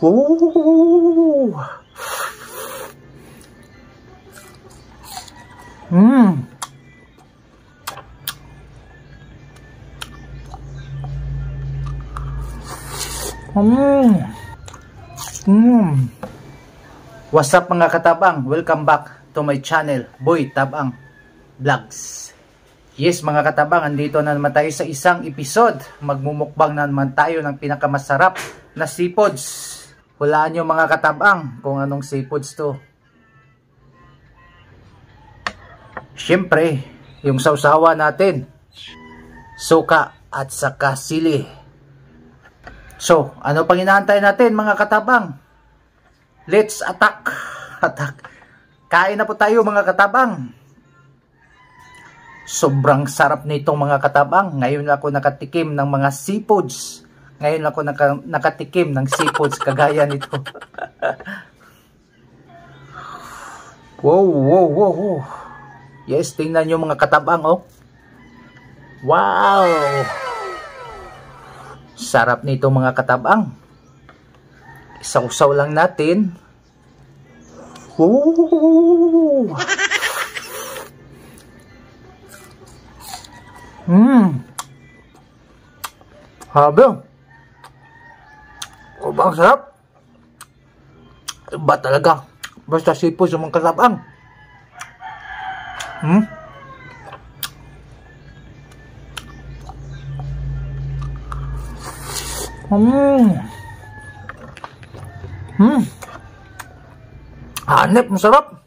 Ooh. Mmm. What's up mga katabang? Welcome back to my channel, Boy Tabang Vlogs. Yes mga katabang, andito na naman tayo sa isang episode. Magmumukbang na naman tayo ng pinakamasarap na seafoods. Hulaan nyo mga katabang kung anong seafoods to. Siyempre, yung sausawa natin, suka at saka sili. So, ano pang inaantay natin mga katabang? Let's attack! Attack! Kain na po tayo mga katabang. Sobrang sarap nitong mga katabang. Ngayon ako nakatikim ng mga seafoods. Ngayon ako nakatikim ng seafoods kagaya nito. Wow, wow, wow, wow. Yes, tingnan nyo mga katabang, oh. Wow! Sarap nito mga katabang. Isausaw lang natin. Wow! Habang. O ba ang sarap? Iba talaga. Basta seafood sa mga katabang. Hanep, masarap.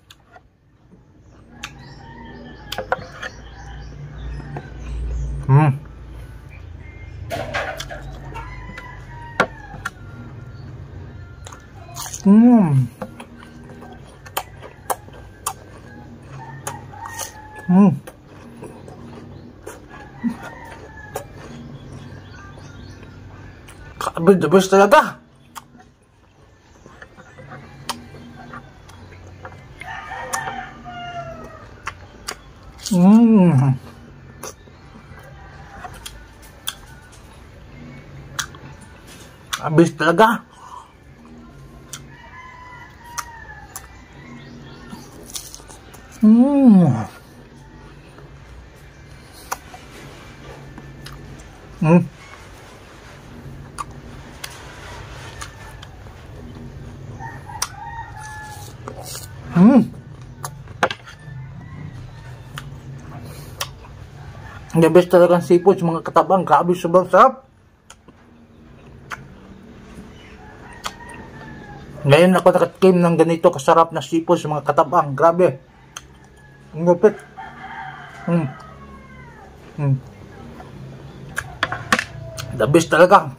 Kabid the best talaga. Abis talaga. The best talagang seafood mga katabang. Grabe, sobrang sarap. Ngayon ako nakatikim ng ganito kasarap na seafood sa mga katabang. Grabe. Ang gupit. The best talaga.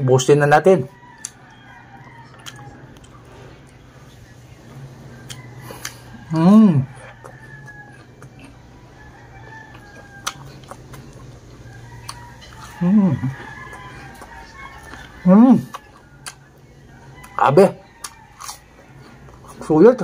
Ubusin na natin. Abe. Sulit.